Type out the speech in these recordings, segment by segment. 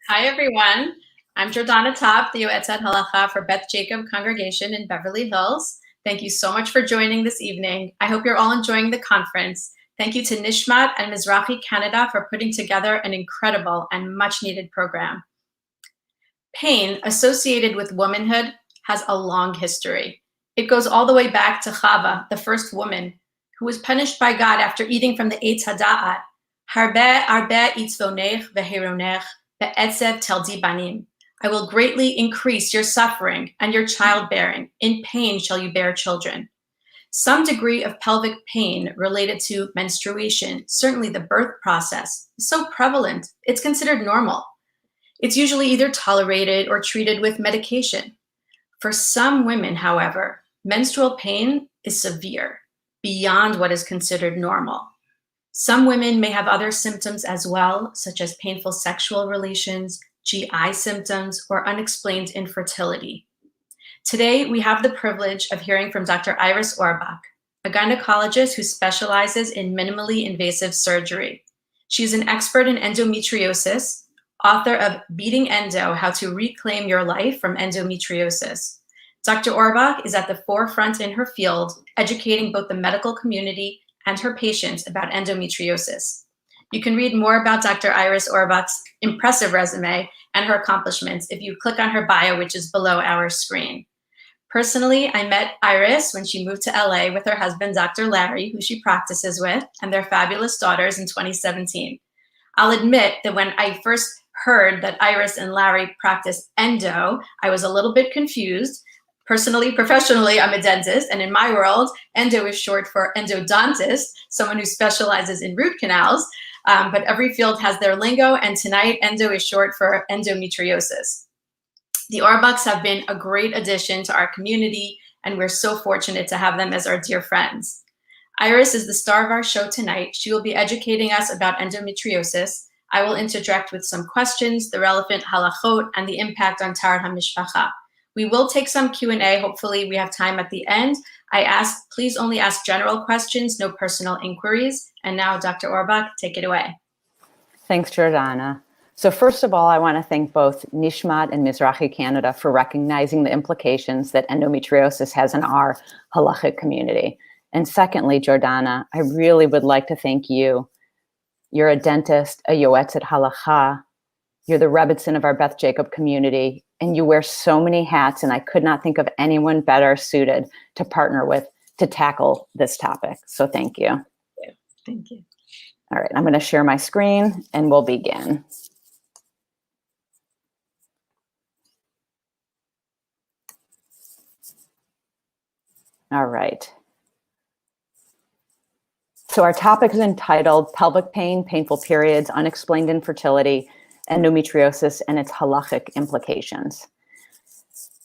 Hi, everyone. I'm Jordana Top, the Yoetzet Halacha for Beth Jacob Congregation in Beverly Hills. Thank you so much for joining this evening. I hope you're all enjoying the conference. Thank you to Nishmat and Mizrahi Canada for putting together an incredible and much-needed program. Pain associated with womanhood has a long history. It goes all the way back to Chava, the first woman, who was punished by God after eating from the Eitz Hada'at. Harbe arbe itzvonech veheronech be'etzev teldi banim. I will greatly increase your suffering and your childbearing. In pain shall you bear children. Some degree of pelvic pain related to menstruation, certainly the birth process, is so prevalent, it's considered normal. It's usually either tolerated or treated with medication. For some women, however, menstrual pain is severe, beyond what is considered normal. Some women may have other symptoms as well, such as painful sexual relations, GI symptoms, or unexplained infertility. Today, we have the privilege of hearing from Dr. Iris Orbach, a gynecologist who specializes in minimally invasive surgery. She is an expert in endometriosis, author of Beating Endo, How to Reclaim Your Life from Endometriosis. Dr. Orbach is at the forefront in her field, educating both the medical community and her patients about endometriosis. You can read more about Dr. Iris Orbach's impressive resume and her accomplishments if you click on her bio, which is below our screen. Personally, I met Iris when she moved to LA with her husband, Dr. Larry, who she practices with, and their fabulous daughters in 2017. I'll admit that when I first heard that Iris and Larry practice endo, I was a little bit confused. Personally, professionally, I'm a dentist, and in my world, endo is short for endodontist, someone who specializes in root canals, but every field has their lingo, and tonight, endo is short for endometriosis. The Orbachs have been a great addition to our community, and we're so fortunate to have them as our dear friends. Iris is the star of our show tonight. She will be educating us about endometriosis. I will interject with some questions, the relevant halachot, and the impact on Taharat HaMishpacha. We will take some Q&A. Hopefully we have time at the end. I ask, please only ask general questions, no personal inquiries. And now, Dr. Orbach, take it away. Thanks, Jordana. So first of all, I want to thank both Nishmat and Mizrahi Canada for recognizing the implications that endometriosis has in our halachic community. And secondly, Jordana, I really would like to thank you. You're a dentist, a yoetzet halacha. You're the Rebbitzin of our Beth Jacob community, and you wear so many hats, and I could not think of anyone better suited to partner with to tackle this topic. So thank you. Thank you. All right, I'm going to share my screen and we'll begin. All right. So our topic is entitled Pelvic Pain, Painful Periods, Unexplained Infertility, Endometriosis, and its Halachic Implications.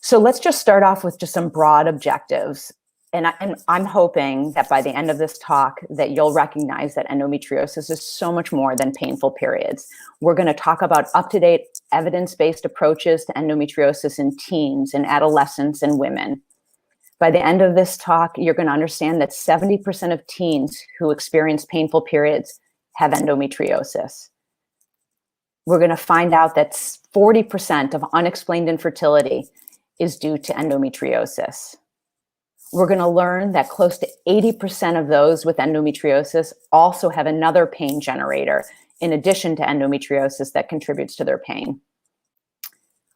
So let's just start off with just some broad objectives. And I'm hoping that by the end of this talk that you'll recognize that endometriosis is so much more than painful periods. We're going to talk about up-to-date evidence-based approaches to endometriosis in teens and adolescents and women. By the end of this talk, you're going to understand that 70% of teens who experience painful periods have endometriosis. We're going to find out that 40% of unexplained infertility is due to endometriosis. We're going to learn that close to 80% of those with endometriosis also have another pain generator in addition to endometriosis that contributes to their pain.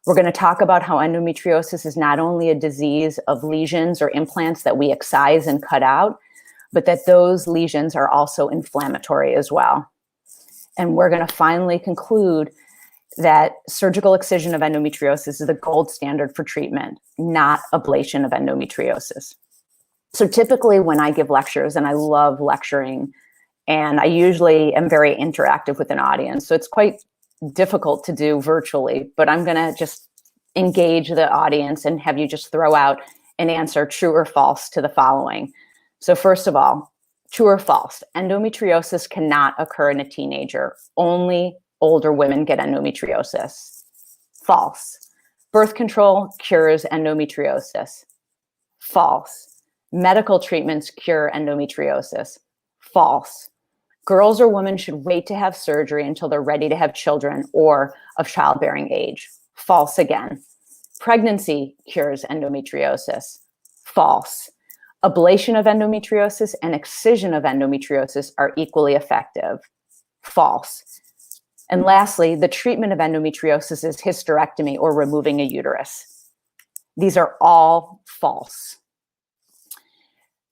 We're going to talk about how endometriosis is not only a disease of lesions or implants that we excise and cut out, but that those lesions are also inflammatory as well. And we're going to finally conclude that surgical excision of endometriosis is the gold standard for treatment, not ablation of endometriosis. So typically when I give lectures, and I love lecturing, and I usually am very interactive with an audience, so it's quite difficult to do virtually, but I'm going to just engage the audience and have you just throw out an answer, true or false, to the following. So first of all, true or false, endometriosis cannot occur in a teenager. Only older women get endometriosis. False. Birth control cures endometriosis. False. Medical treatments cure endometriosis. False. Girls or women should wait to have surgery until they're ready to have children or of childbearing age. False again. Pregnancy cures endometriosis. False. Ablation of endometriosis and excision of endometriosis are equally effective. False. And lastly, the treatment of endometriosis is hysterectomy or removing a uterus. These are all false.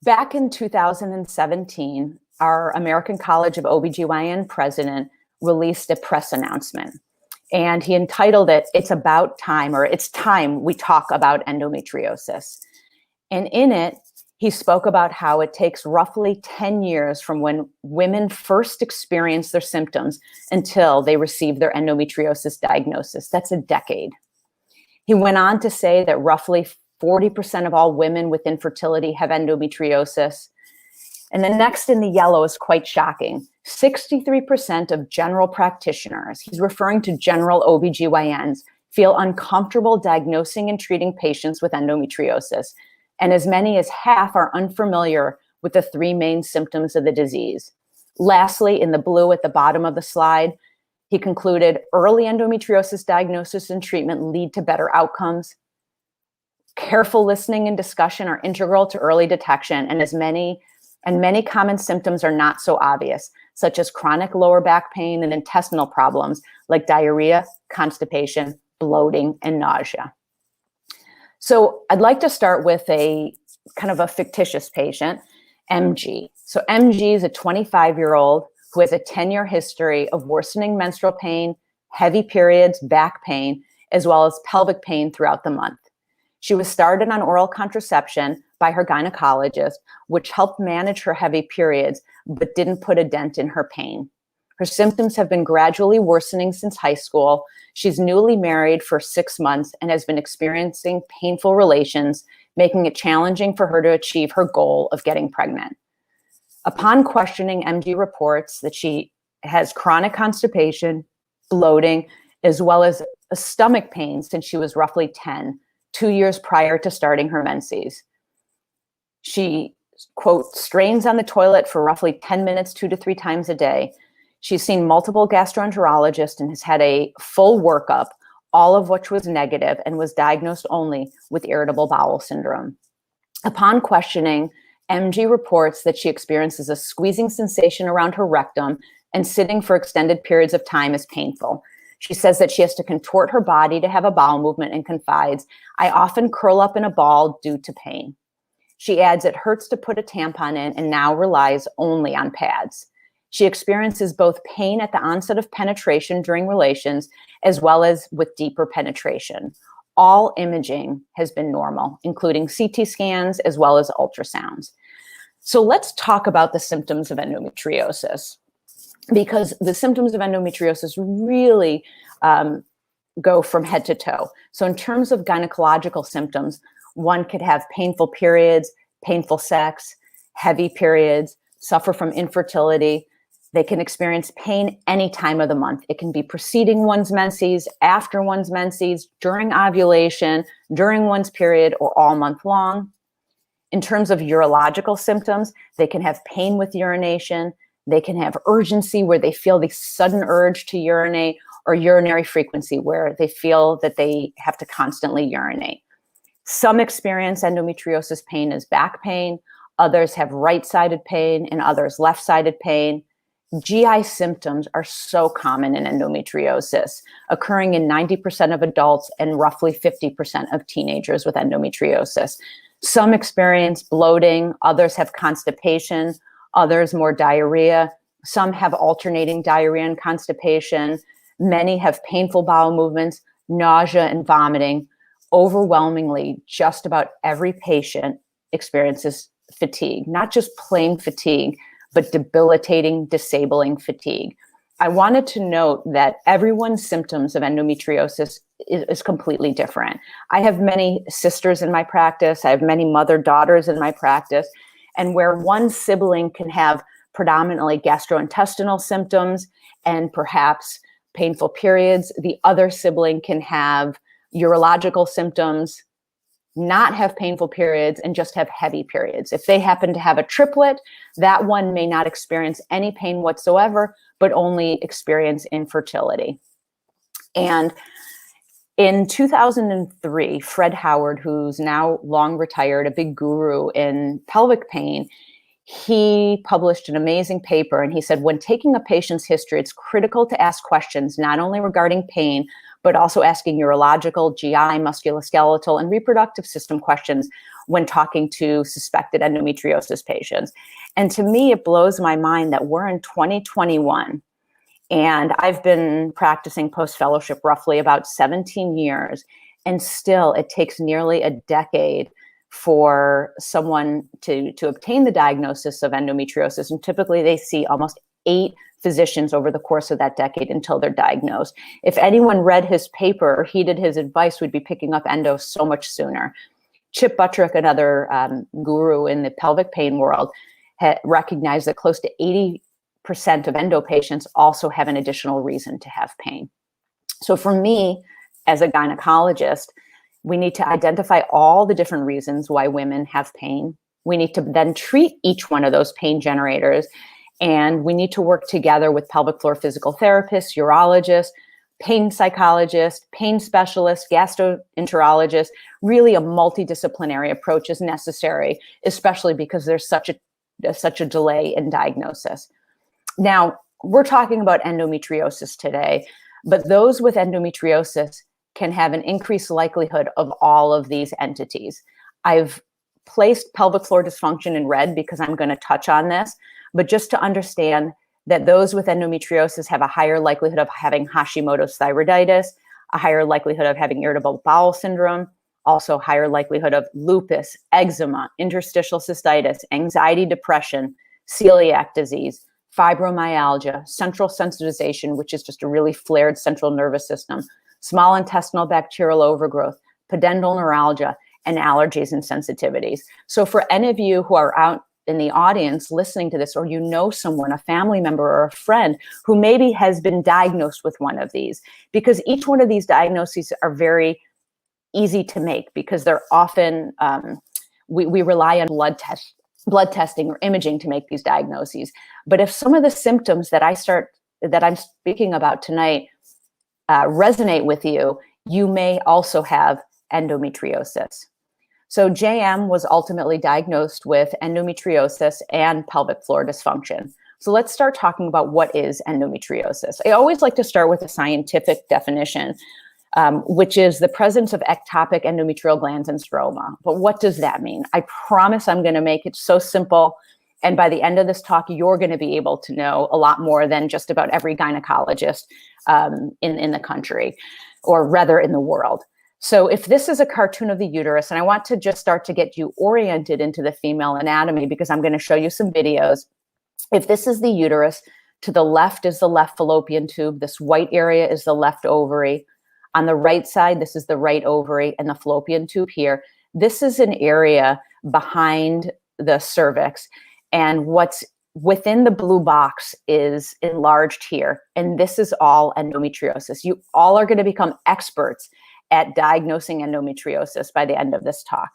Back in 2017, our American College of OBGYN president released a press announcement, and he entitled it, "It's About Time," or "It's Time We Talk About Endometriosis." And in it, he spoke about how it takes roughly 10 years from when women first experience their symptoms until they receive their endometriosis diagnosis. That's a decade. He went on to say that roughly 40% of all women with infertility have endometriosis. And then next in the yellow is quite shocking. 63% of general practitioners, he's referring to general OBGYNs, feel uncomfortable diagnosing and treating patients with endometriosis. And as many as half are unfamiliar with the three main symptoms of the disease. Lastly, in the blue at the bottom of the slide, he concluded early endometriosis diagnosis and treatment lead to better outcomes. Careful listening and discussion are integral to early detection, and many common symptoms are not so obvious, such as chronic lower back pain and intestinal problems like diarrhea, constipation, bloating, and nausea. So I'd like to start with a kind of a fictitious patient, MG. So MG is a 25-year-old who has a 10-year history of worsening menstrual pain, heavy periods, back pain, as well as pelvic pain throughout the month. She was started on oral contraception by her gynecologist, which helped manage her heavy periods, but didn't put a dent in her pain. Her symptoms have been gradually worsening since high school. She's newly married for 6 months and has been experiencing painful relations, making it challenging for her to achieve her goal of getting pregnant. Upon questioning, MG reports that she has chronic constipation, bloating, as well as a stomach pain since she was roughly 10, 2 years prior to starting her menses. She, quote, strains on the toilet for roughly 10 minutes, 2 to 3 times a day. She's seen multiple gastroenterologists and has had a full workup, all of which was negative, and was diagnosed only with irritable bowel syndrome. Upon questioning, MG reports that she experiences a squeezing sensation around her rectum, and sitting for extended periods of time is painful. She says that she has to contort her body to have a bowel movement and confides, "I often curl up in a ball due to pain." She adds it hurts to put a tampon in and now relies only on pads. She experiences both pain at the onset of penetration during relations, as well as with deeper penetration. All imaging has been normal, including CT scans as well as ultrasounds. So let's talk about the symptoms of endometriosis, because the symptoms of endometriosis really go from head to toe. So in terms of gynecological symptoms, one could have painful periods, painful sex, heavy periods, suffer from infertility. They can experience pain any time of the month. It can be preceding one's menses, after one's menses, during ovulation, during one's period, or all month long. In terms of urological symptoms, they can have pain with urination. They can have urgency where they feel the sudden urge to urinate, or urinary frequency where they feel that they have to constantly urinate. Some experience endometriosis pain as back pain. Others have right-sided pain, and others left-sided pain. GI symptoms are so common in endometriosis, occurring in 90% of adults and roughly 50% of teenagers with endometriosis. Some experience bloating, others have constipation, others more diarrhea. Some have alternating diarrhea and constipation. Many have painful bowel movements, nausea, and vomiting. Overwhelmingly, just about every patient experiences fatigue, not just plain fatigue, but debilitating, disabling fatigue. I wanted to note that everyone's symptoms of endometriosis is completely different. I have many sisters in my practice. I have many mother-daughters in my practice. And where one sibling can have predominantly gastrointestinal symptoms and perhaps painful periods, the other sibling can have urological symptoms, not have painful periods, and just have heavy periods. If they happen to have a triplet, that one may not experience any pain whatsoever, but only experience infertility. And in 2003, Fred Howard, who's now long retired, a big guru in pelvic pain, he published an amazing paper, and he said, when taking a patient's history, it's critical to ask questions not only regarding pain, but also asking urological, GI, musculoskeletal, and reproductive system questions when talking to suspected endometriosis patients. And to me, it blows my mind that we're in 2021, and I've been practicing post-fellowship roughly about 17 years, and still it takes nearly a decade for someone to obtain the diagnosis of endometriosis. And typically they see almost 8 physicians over the course of that decade until they're diagnosed. If anyone read his paper or heeded his advice, we'd be picking up endo so much sooner. Chip Buttrick, another guru in the pelvic pain world, recognized that close to 80% of endo patients also have an additional reason to have pain. So for me, as a gynecologist, we need to identify all the different reasons why women have pain. We need to then treat each one of those pain generators. And we need to work together with pelvic floor physical therapists, urologists, pain psychologists, pain specialists, gastroenterologists. Really a multidisciplinary approach is necessary, especially because there's such a delay in diagnosis. Now, we're talking about endometriosis today, but those with endometriosis can have an increased likelihood of all of these entities. I've placed pelvic floor dysfunction in red because I'm going to touch on this, but just to understand that those with endometriosis have a higher likelihood of having Hashimoto's thyroiditis, a higher likelihood of having irritable bowel syndrome, also higher likelihood of lupus, eczema, interstitial cystitis, anxiety, depression, celiac disease, fibromyalgia, central sensitization, which is just a really flared central nervous system, small intestinal bacterial overgrowth, pudendal neuralgia, and allergies and sensitivities. So for any of you who are out in the audience listening to this, or you know someone, a family member or a friend who maybe has been diagnosed with one of these, because each one of these diagnoses are very easy to make because they're often, we rely on blood testing or imaging to make these diagnoses. But if some of the symptoms that I'm speaking about tonight resonate with you, you may also have endometriosis. So JM was ultimately diagnosed with endometriosis and pelvic floor dysfunction. So let's start talking about what is endometriosis. I always like to start with a scientific definition, which is the presence of ectopic endometrial glands and stroma. But what does that mean? I promise I'm going to make it so simple And by the end of this talk, you're going to be able to know a lot more than just about every gynecologist in the country, or rather in the world. So if this is a cartoon of the uterus, and I want to just start to get you oriented into the female anatomy, because I'm going to show you some videos. If this is the uterus, to the left is the left fallopian tube. This white area is the left ovary. On the right side, this is the right ovary and the fallopian tube here. This is an area behind the cervix. And what's within the blue box is enlarged here. And this is all endometriosis. You all are going to become experts at diagnosing endometriosis by the end of this talk.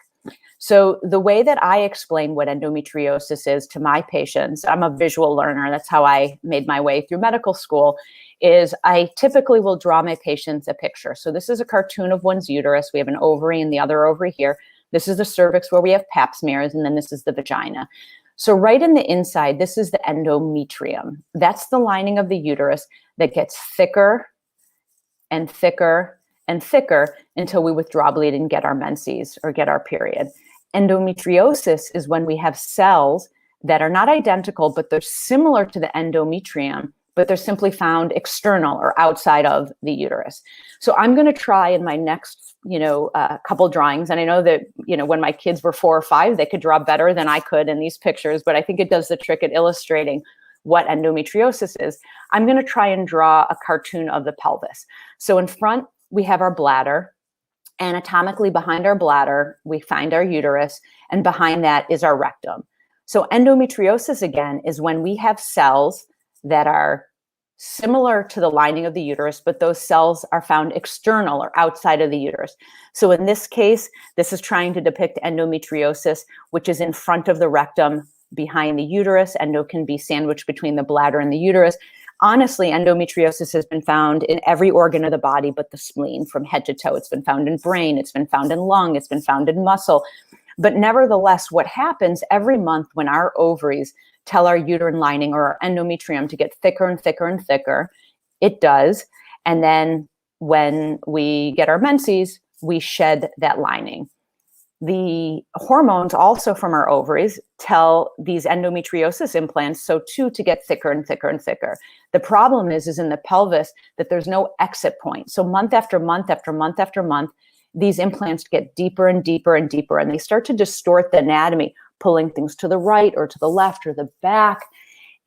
So the way that I explain what endometriosis is to my patients, I'm a visual learner, that's how I made my way through medical school, is I typically will draw my patients a picture. So this is a cartoon of one's uterus. We have an ovary and the other ovary here. This is the cervix where we have pap smears, and then this is the vagina. So right in the inside, this is the endometrium. That's the lining of the uterus that gets thicker and thicker and thicker until we withdraw bleed and get our menses or get our period. Endometriosis is when we have cells that are not identical, but they're similar to the endometrium, but they're simply found external or outside of the uterus. So I'm going to try in my next, couple drawings. And I know that, when my kids were 4 or 5, they could draw better than I could in these pictures, but I think it does the trick at illustrating what endometriosis is. I'm going to try and draw a cartoon of the pelvis. So in front, we have our bladder. Anatomically behind our bladder, we find our uterus, and behind that is our rectum. So endometriosis, again, is when we have cells that are similar to the lining of the uterus, but those cells are found external or outside of the uterus. So in this case, this is trying to depict endometriosis, which is in front of the rectum, behind the uterus. Endo can be sandwiched between the bladder and the uterus. Honestly, endometriosis has been found in every organ of the body but the spleen, from head to toe. It's been found in brain, it's been found in lung, it's been found in muscle. But nevertheless, what happens every month when our ovaries tell our uterine lining or our endometrium to get thicker and thicker and thicker, it does. And then when we get our menses, we shed that lining. The hormones also from our ovaries tell these endometriosis implants so too to get thicker and thicker and thicker. The problem is in the pelvis that there's no exit point. So month after month after month after month, these implants get deeper and deeper and deeper, and they start to distort the anatomy, pulling things to the right or to the left or the back,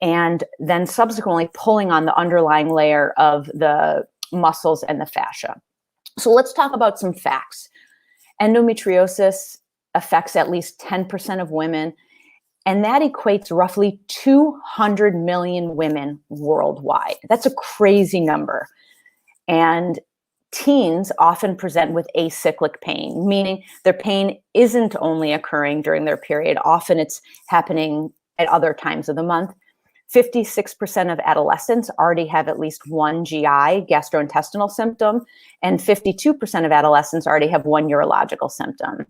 and then subsequently pulling on the underlying layer of the muscles and the fascia. So let's talk about some facts. Endometriosis affects at least 10% of women, and that equates roughly 200 million women worldwide. That's a crazy number. And teens often present with acyclic pain, meaning their pain isn't only occurring during their period. Often it's happening at other times of the month. 56% of adolescents already have at least one GI, gastrointestinal symptom, and 52% of adolescents already have one urological symptom.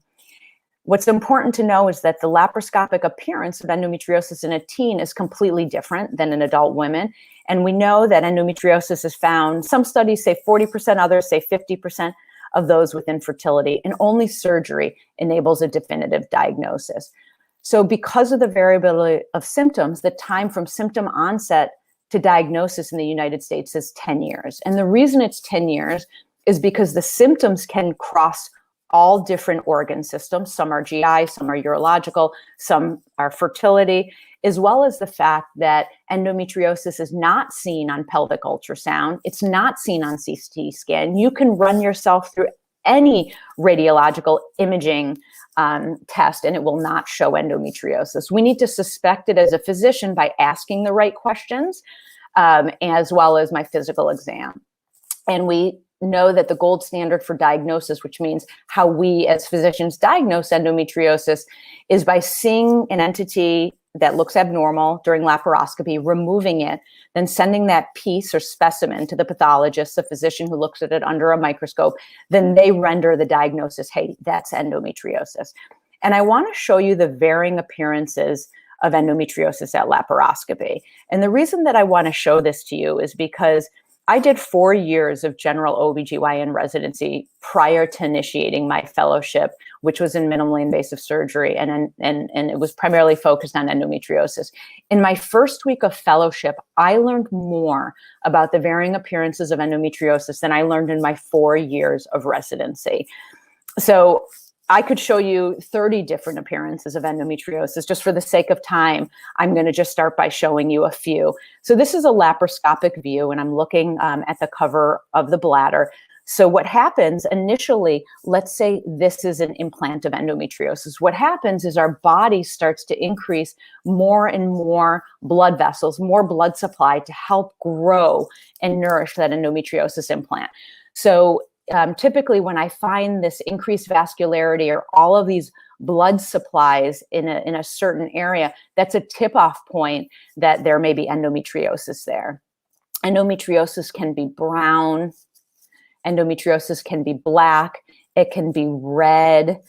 What's important to know is that the laparoscopic appearance of endometriosis in a teen is completely different than in adult women. And we know that endometriosis is found, some studies say 40%, others say 50% of those with infertility, and only surgery enables a definitive diagnosis. So because of the variability of symptoms, the time from symptom onset to diagnosis in the United States is 10 years. And the reason it's 10 years is because the symptoms can cross all different organ systems. Some are GI, some are urological, some are fertility, as well as the fact that endometriosis is not seen on pelvic ultrasound. It's not seen on CT scan. You can run yourself through any radiological imaging test and it will not show endometriosis. We need to suspect it as a physician by asking the right questions, as well as my physical exam. And we know that the gold standard for diagnosis, which means how we as physicians diagnose endometriosis, is by seeing an entity that looks abnormal during laparoscopy, removing it, then sending that piece or specimen to the pathologist, the physician who looks at it under a microscope. Then they render the diagnosis, hey, that's endometriosis. And I want to show you the varying appearances of endometriosis at laparoscopy. And the reason that I want to show this to you is because I did 4 years of general OBGYN residency prior to initiating my fellowship, which was in minimally invasive surgery, and it was primarily focused on endometriosis. In my first week of fellowship, I learned more about the varying appearances of endometriosis than I learned in my 4 years of residency. So I could show you 30 different appearances of endometriosis. Just for the sake of time, I'm going to just start by showing you a few. So this is a laparoscopic view, and I'm looking at the cover of the bladder. So what happens initially, let's say this is an implant of endometriosis. What happens is our body starts to increase more and more blood vessels, more blood supply to help grow and nourish that endometriosis implant. So typically when I find this increased vascularity or all of these blood supplies in a certain area, that's a tip-off point that there may be endometriosis there. Endometriosis can be brown. Endometriosis can be black. It can be red.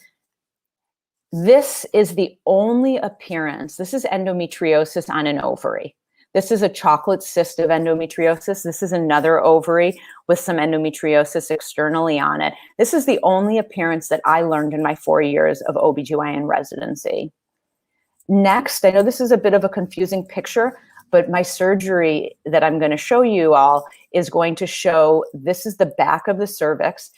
This is the only appearance. This is endometriosis on an ovary. This is a chocolate cyst of endometriosis. This is another ovary with some endometriosis externally on it. This is the only appearance that I learned in my 4 years of OBGYN residency. Next, I know this is a bit of a confusing picture, but my surgery that I'm going to show you all is going to show, this is the back of the cervix,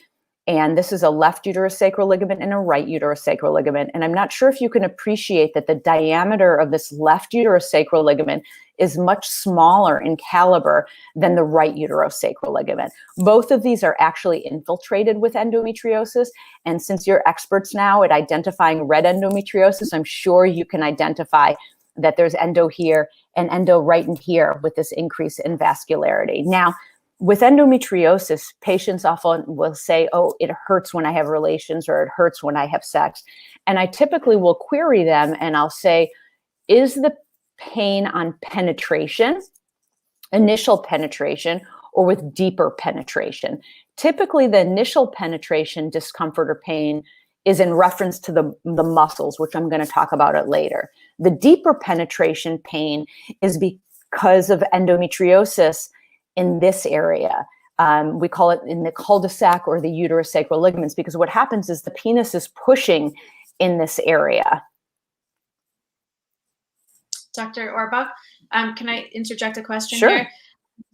and this is a left uterosacral ligament and a right uterosacral ligament. And I'm not sure if you can appreciate that the diameter of this left uterosacral ligament is much smaller in caliber than the right uterosacral ligament. Both of these are actually infiltrated with endometriosis. And since you're experts now at identifying red endometriosis, I'm sure you can identify that there's endo here and endo right in here with this increase in vascularity. Now, with endometriosis, patients often will say, oh, it hurts when I have relations, or it hurts when I have sex. And I typically will query them and I'll say, is the pain on penetration, initial penetration, or with deeper penetration? Typically, the initial penetration discomfort or pain is in reference to the muscles, which I'm going to talk about it later. The deeper penetration pain is because of endometriosis in this area. We call it in the cul-de-sac or the uterosacral ligaments, because what happens is the penis is pushing in this area. Dr. Orbach, can I interject a question Sure. here?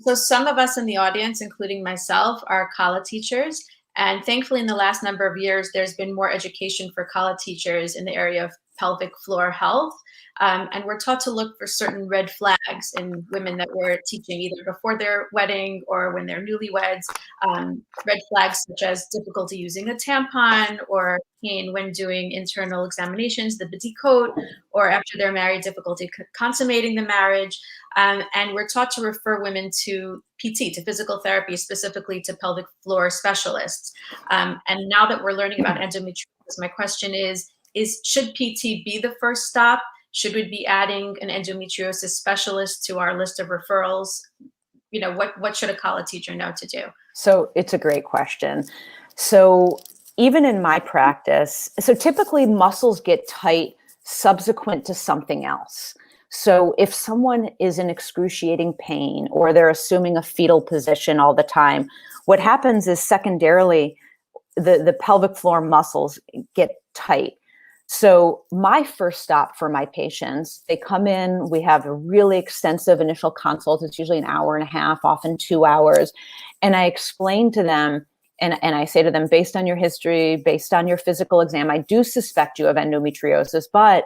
So some of us in the audience, including myself, are Kala teachers. And thankfully, in the last number of years, there's been more education for Kala teachers in the area of pelvic floor health. And we're taught to look for certain red flags in women that we're teaching, either before their wedding or when they're newlyweds. Red flags such as difficulty using a tampon, or pain when doing internal examinations, the petticoat, or after they're married, difficulty consummating the marriage. And we're taught to refer women to PT, to physical therapy, specifically to pelvic floor specialists. And now that we're learning about endometriosis, my question is should PT be the first stop? Should we be adding an endometriosis specialist to our list of referrals? You know, what should a Kala teacher know to do? So it's a great question. So even in my practice, so typically muscles get tight subsequent to something else. So if someone is in excruciating pain, or they're assuming a fetal position all the time, what happens is secondarily, the pelvic floor muscles get tight. So my first stop for my patients, they come in, we have a really extensive initial consult. It's usually an hour and a half, often 2 hours. And I explain to them, and I say to them, based on your history, based on your physical exam, I do suspect you have endometriosis, but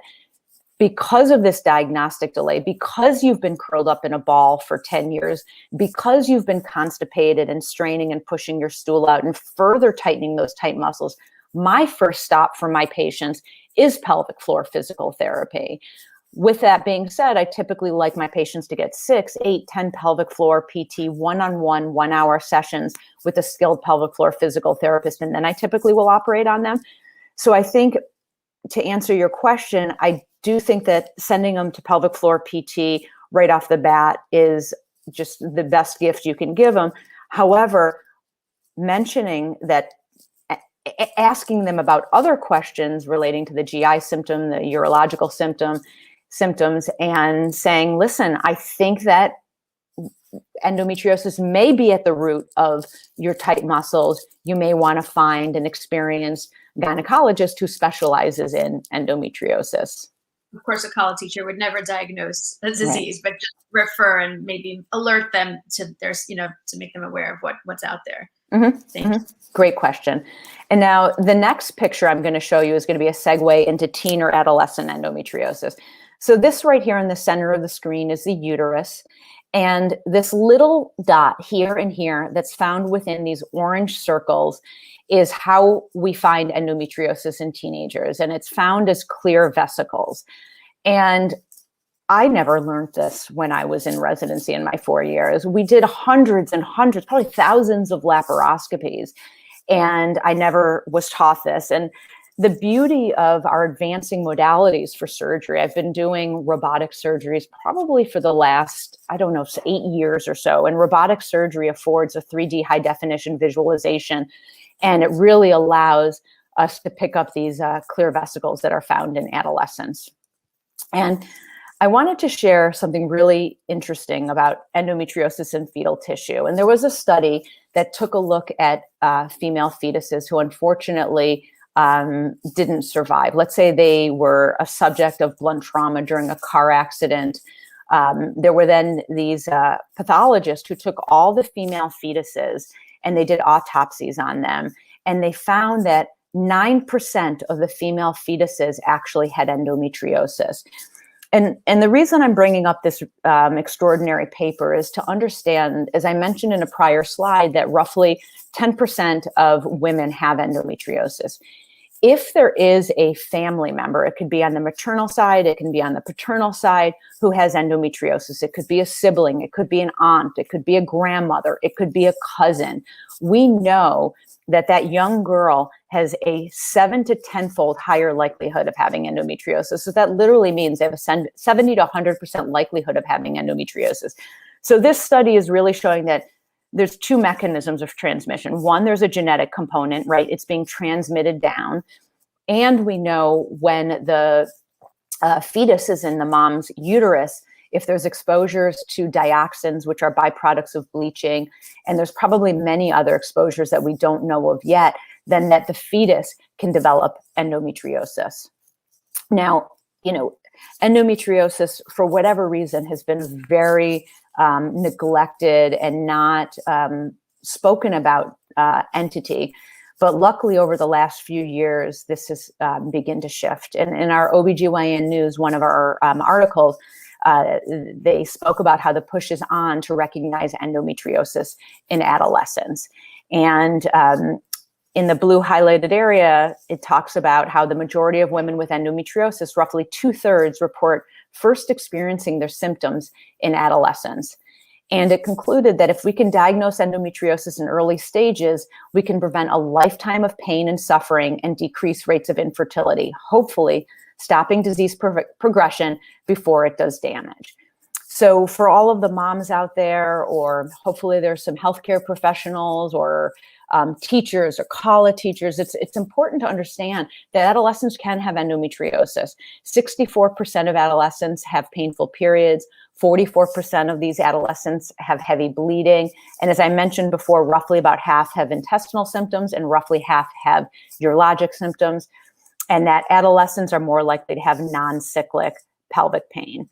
because of this diagnostic delay, because you've been curled up in a ball for 10 years, because you've been constipated and straining and pushing your stool out and further tightening those tight muscles, my first stop for my patients is pelvic floor physical therapy. With that being said, I typically like my patients to get 6, 8, 10 pelvic floor PT one-on-one 1-hour sessions with a skilled pelvic floor physical therapist, and then I typically will operate on them. So I think, to answer your question, I do think that sending them to pelvic floor PT right off the bat is just the best gift you can give them. However, mentioning that, asking them about other questions relating to the GI symptom, the urological symptoms, and saying, listen, I think that endometriosis may be at the root of your tight muscles, you may want to find an experienced gynecologist who specializes in endometriosis. Of course, a college teacher would never diagnose a disease, Right. but just refer and maybe alert them to to make them aware of what's out there. Thank you. Great question. And now the next picture I'm going to show you is going to be a segue into teen or adolescent endometriosis. So this right here in the center of the screen is the uterus. And this little dot here and here that's found within these orange circles is how we find endometriosis in teenagers. And it's found as clear vesicles. And I never learned this when I was in residency in my 4 years. We did hundreds and hundreds, probably thousands of laparoscopies, and I never was taught this. And the beauty of our advancing modalities for surgery, I've been doing robotic surgeries probably for the last, 8 years or so. And robotic surgery affords a 3D high definition visualization, and it really allows us to pick up these clear vesicles that are found in adolescents. And I wanted to share something really interesting about endometriosis in fetal tissue. And there was a study that took a look at female fetuses who unfortunately didn't survive. Let's say they were a subject of blunt trauma during a car accident. There were then these pathologists who took all the female fetuses and they did autopsies on them. And they found that 9% of the female fetuses actually had endometriosis. And the reason I'm bringing up this extraordinary paper is to understand, as I mentioned in a prior slide, that roughly 10% of women have endometriosis. If there is a family member, it could be on the maternal side, it can be on the paternal side, who has endometriosis. It could be a sibling, it could be an aunt, it could be a grandmother, it could be a cousin. We know that that young girl has a 7 to 10-fold higher likelihood of having endometriosis. So that literally means they have a 70 to 100% likelihood of having endometriosis. So this study is really showing that there's two mechanisms of transmission. One, there's a genetic component, right? It's being transmitted down. And we know when the fetus is in the mom's uterus, if there's exposures to dioxins, which are byproducts of bleaching, and there's probably many other exposures that we don't know of yet, then that the fetus can develop endometriosis. Now, endometriosis, for whatever reason, has been very neglected and not spoken about entity. But luckily, over the last few years, this has begun to shift. And in our OBGYN news, one of our articles, they spoke about how the push is on to recognize endometriosis in adolescents. And in the blue highlighted area, it talks about how the majority of women with endometriosis, roughly 2/3, report first experiencing their symptoms in adolescence. And it concluded that if we can diagnose endometriosis in early stages, we can prevent a lifetime of pain and suffering and decrease rates of infertility, hopefully stopping disease progression before it does damage. So for all of the moms out there, or hopefully there's some healthcare professionals or teachers or college teachers, it's important to understand that adolescents can have endometriosis. 64% of adolescents have painful periods. 44% of these adolescents have heavy bleeding. And as I mentioned before, roughly about half have intestinal symptoms and roughly half have urologic symptoms. And that adolescents are more likely to have non-cyclic pelvic pain.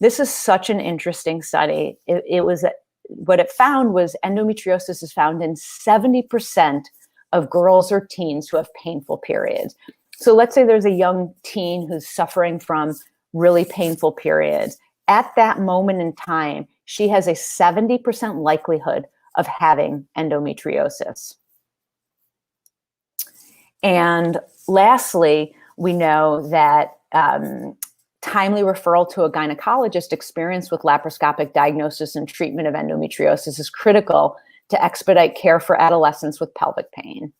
This is such an interesting study. What it found was endometriosis is found in 70% of girls or teens who have painful periods. So let's say there's a young teen who's suffering from really painful periods. At that moment in time, she has a 70% likelihood of having endometriosis. And lastly, we know that timely referral to a gynecologist experienced with laparoscopic diagnosis and treatment of endometriosis is critical to expedite care for adolescents with pelvic pain.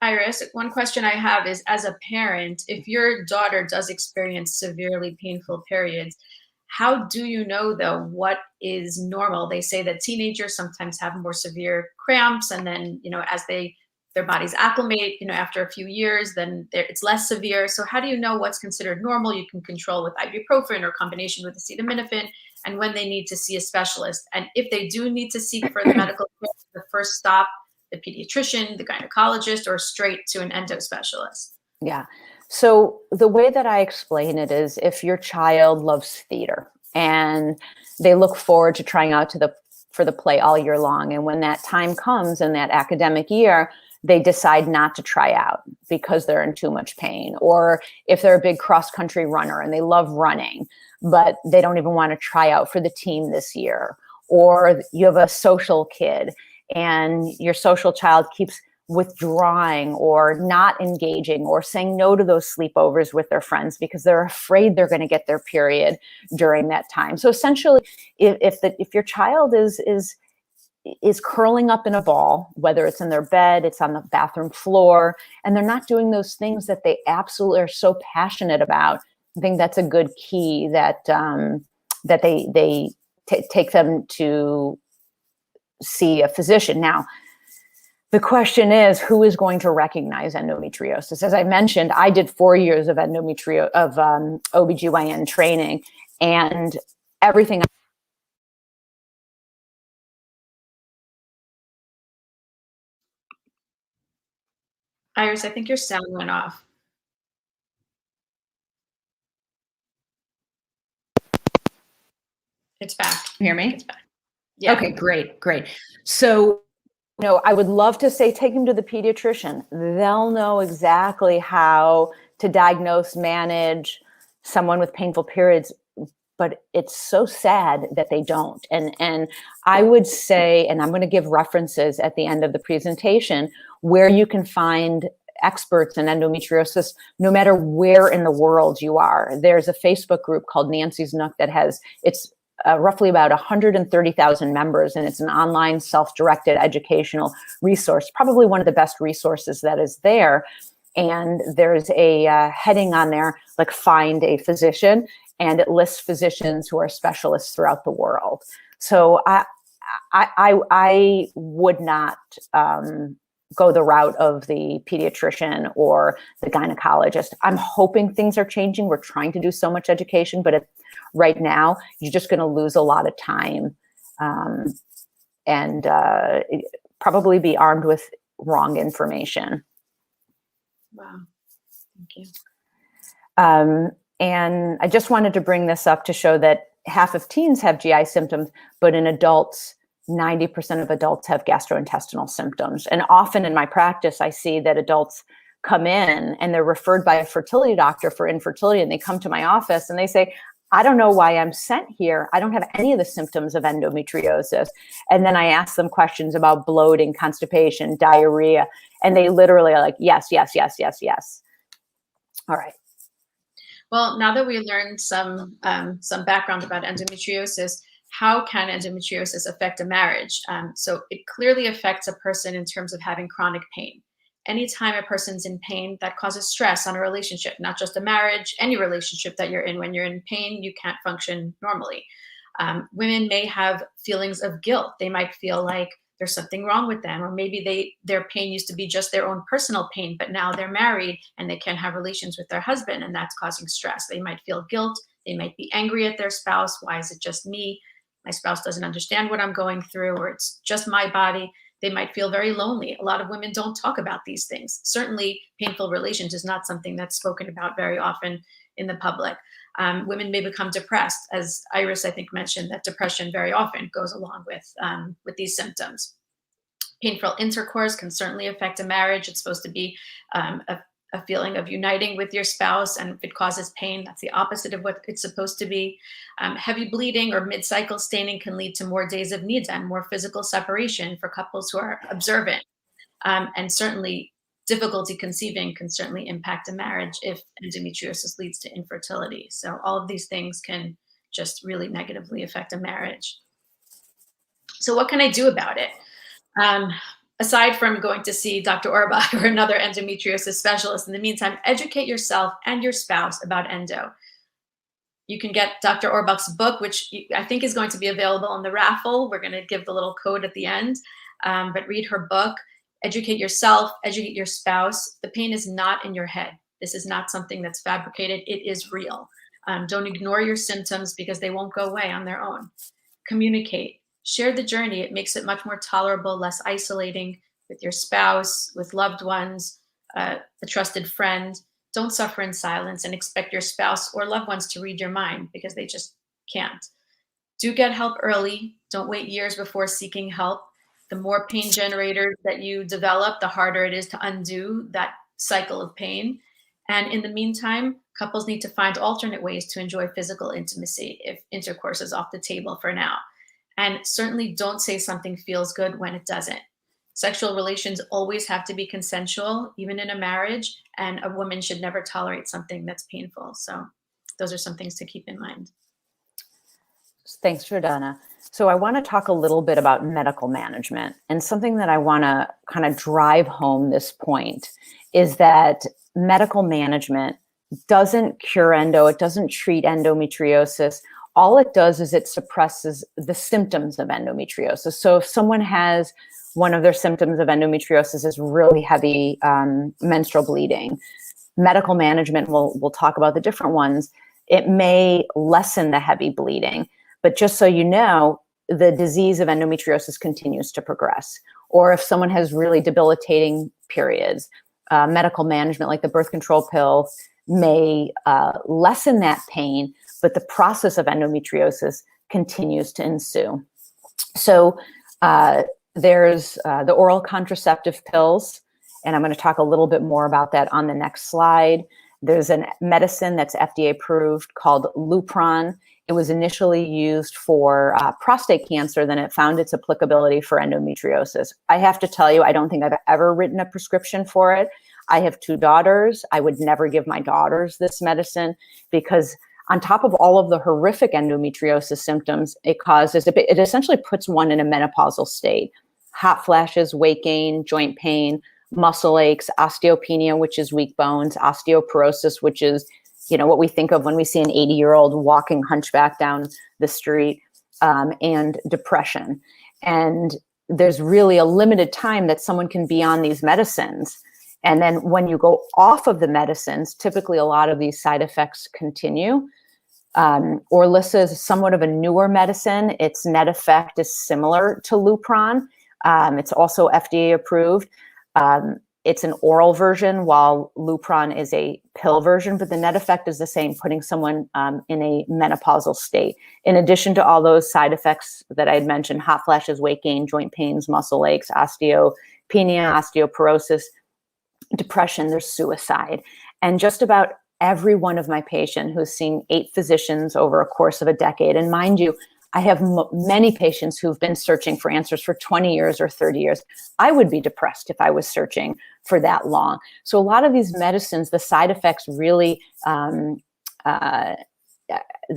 Iris, one question I have is, as a parent, if your daughter does experience severely painful periods, how do you know, though, what is normal? They say that teenagers sometimes have more severe cramps, and then, as their bodies acclimate, after a few years, then it's less severe. So how do you know what's considered normal? You can control with ibuprofen or combination with acetaminophen, and when they need to see a specialist. And if they do need to seek further medical care, the first stop, the pediatrician, the gynecologist, or straight to an endo specialist? Yeah. So the way that I explain it is, if your child loves theater and they look forward to trying out for the play all year long, and when that time comes in that academic year, they decide not to try out because they're in too much pain, or if they're a big cross-country runner and they love running, but they don't even want to try out for the team this year, or you have a social kid and your social child keeps withdrawing or not engaging or saying no to those sleepovers with their friends because they're afraid they're going to get their period during that time. So essentially, if your child is curling up in a ball, whether it's in their bed, it's on the bathroom floor, and they're not doing those things that they absolutely are so passionate about, I think that's a good key that they take them to see a physician. Now, the question is, who is going to recognize endometriosis? As I mentioned, I did 4 years of OBGYN training, and everything. Iris, I think your sound went off. It's back. Hear me? It's back. Yeah. Okay, great. So, I would love to say take them to the pediatrician. They'll know exactly how to diagnose, manage someone with painful periods, but it's so sad that they don't. And I would say, and I'm going to give references at the end of the presentation, where you can find experts in endometriosis, no matter where in the world you are. There's a Facebook group called Nancy's Nook that it's roughly about 130,000 members, and it's an online self-directed educational resource, probably one of the best resources that is there. And there's a heading on there, like find a physician, and it lists physicians who are specialists throughout the world. So I would not go the route of the pediatrician or the gynecologist. I'm hoping things are changing. We're trying to do so much education, but right now you're just going to lose a lot of time and probably be armed with wrong information. Wow. Thank you. And I just wanted to bring this up to show that half of teens have GI symptoms, but in adults, 90% of adults have gastrointestinal symptoms. And often in my practice, I see that adults come in and they're referred by a fertility doctor for infertility, and they come to my office and they say, I don't know why I'm sent here. I don't have any of the symptoms of endometriosis. And then I ask them questions about bloating, constipation, diarrhea, and they literally are like, yes. All right. Well, now that we learned some background about endometriosis, how can endometriosis affect a marriage? So it clearly affects a person in terms of having chronic pain. Anytime a person's in pain, that causes stress on a relationship, not just a marriage, any relationship that you're in. When you're in pain, you can't function normally. Women may have feelings of guilt. They might feel like there's something wrong with them, or maybe their pain used to be just their own personal pain, but now they're married and they can't have relations with their husband, and that's causing stress. They might feel guilt. They might be angry at their spouse. Why is it just me? My spouse doesn't understand what I'm going through, or it's just my body. They might feel very lonely. A lot of women don't talk about these things. Certainly, painful relations is not something that's spoken about very often in the public. Women may become depressed, as Iris, I think, mentioned, that depression very often goes along with these symptoms. Painful intercourse can certainly affect a marriage. It's supposed to be a feeling of uniting with your spouse, and if it causes pain, that's the opposite of what it's supposed to be. Heavy bleeding or mid-cycle staining can lead to more days of need-time, more physical separation for couples who are observant. And certainly difficulty conceiving can certainly impact a marriage if endometriosis leads to infertility. So all of these things can just really negatively affect a marriage. So what can I do about it? Aside from going to see Dr. Orbach or another endometriosis specialist, in the meantime, educate yourself and your spouse about endo. You can get Dr. Orbach's book, which I think is going to be available on the raffle. We're going to give the little code at the end, but read her book. Educate yourself, educate your spouse. The pain is not in your head. This is not something that's fabricated. It is real. Don't ignore your symptoms because they won't go away on their own. Communicate. Share the journey. It makes it much more tolerable, less isolating with your spouse, with loved ones, a trusted friend. Don't suffer in silence and expect your spouse or loved ones to read your mind because they just can't. Do get help early. Don't wait years before seeking help. The more pain generators that you develop, the harder it is to undo that cycle of pain. And in the meantime, couples need to find alternate ways to enjoy physical intimacy if intercourse is off the table for now. And certainly don't say something feels good when it doesn't. Sexual relations always have to be consensual, even in a marriage, and a woman should never tolerate something that's painful. So those are some things to keep in mind. Thanks, Jordana. So I want to talk a little bit about medical management, and something that I want to kind of drive home this point is that medical management doesn't cure it doesn't treat endometriosis. All it does is it suppresses the symptoms of endometriosis. So if someone has one of their symptoms of endometriosis is really heavy menstrual bleeding, medical management, we'll talk about the different ones, it may lessen the heavy bleeding. But just so you know, the disease of endometriosis continues to progress. Or if someone has really debilitating periods, medical management like the birth control pill may lessen that pain, but the process of endometriosis continues to ensue. So there's the oral contraceptive pills, and I'm going to talk a little bit more about that on the next slide. There's a medicine that's FDA approved called Lupron. It was initially used for prostate cancer, then it found its applicability for endometriosis. I have to tell you, I don't think I've ever written a prescription for it. I have 2 daughters. I would never give my daughters this medicine because on top of all of the horrific endometriosis symptoms it causes, it essentially puts one in a menopausal state. Hot flashes, weight gain, joint pain, muscle aches, osteopenia, which is weak bones, osteoporosis, which is what we think of when we see an 80-year-old walking hunchback down the street, and depression. And there's really a limited time that someone can be on these medicines. And then when you go off of the medicines, typically a lot of these side effects continue. Orlissa is somewhat of a newer medicine. Its net effect is similar to Lupron. It's also FDA approved. It's an oral version while Lupron is a pill version, but the net effect is the same, putting someone in a menopausal state. In addition to all those side effects that I had mentioned, hot flashes, weight gain, joint pains, muscle aches, osteopenia, osteoporosis, depression, there's suicide. And just about every one of my patients who's seen 8 physicians over a course of a decade, and mind you, I have many patients who've been searching for answers for 20 years or 30 years. I would be depressed if I was searching for that long. So a lot of these medicines, the side effects really, the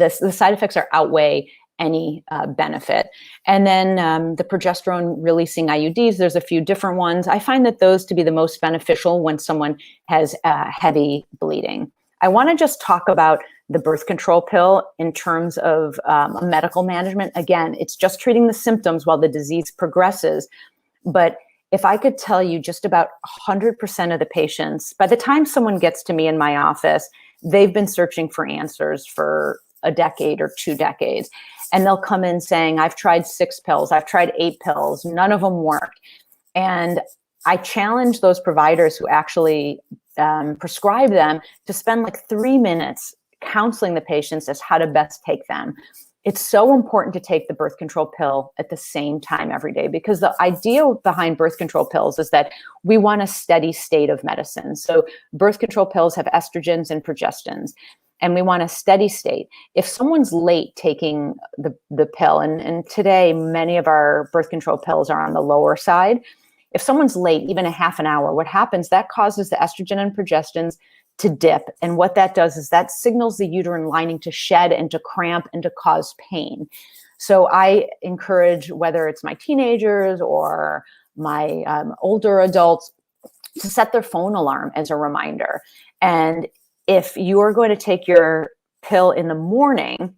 side effects outweigh any benefit. And then the progesterone releasing IUDs, there's a few different ones. I find that those to be the most beneficial when someone has heavy bleeding. I want to just talk about the birth control pill in terms of medical management. Again, it's just treating the symptoms while the disease progresses. But if I could tell you, just about 100% of the patients, by the time someone gets to me in my office, they've been searching for answers for a decade or 2 decades. And they'll come in saying, I've tried 6 pills, I've tried 8 pills, none of them work. And I challenge those providers who actually prescribe them to spend like 3 minutes counseling the patients as how to best take them. It's so important to take the birth control pill at the same time every day, because the idea behind birth control pills is that we want a steady state of medicine. So birth control pills have estrogens and progestins, and we want a steady state. If someone's late taking the pill, and today many of our birth control pills are on the lower side, if someone's late, even a half an hour, what happens, that causes the estrogen and progestins to dip. And what that does is that signals the uterine lining to shed and to cramp and to cause pain. So I encourage, whether it's my teenagers or my older adults, to set their phone alarm as a reminder. And if you are going to take your pill in the morning,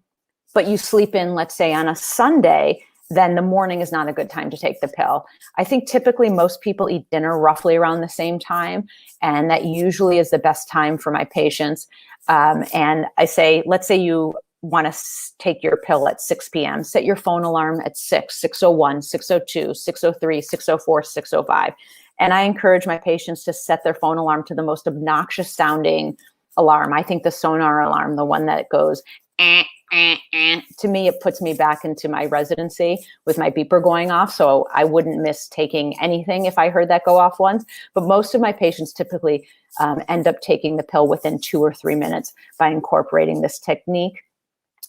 but you sleep in, let's say on a Sunday, then the morning is not a good time to take the pill. I think typically most people eat dinner roughly around the same time, and that usually is the best time for my patients. And I say, let's say you want to take your pill at 6 p.m. Set your phone alarm at 6, 6:01, 6:02, 6:03, 6:04, 6:05. And I encourage my patients to set their phone alarm to the most obnoxious sounding alarm. I think the sonar alarm, the one that goes, to me, it puts me back into my residency with my beeper going off. So I wouldn't miss taking anything if I heard that go off once. But most of my patients typically end up taking the pill within 2 or 3 minutes by incorporating this technique.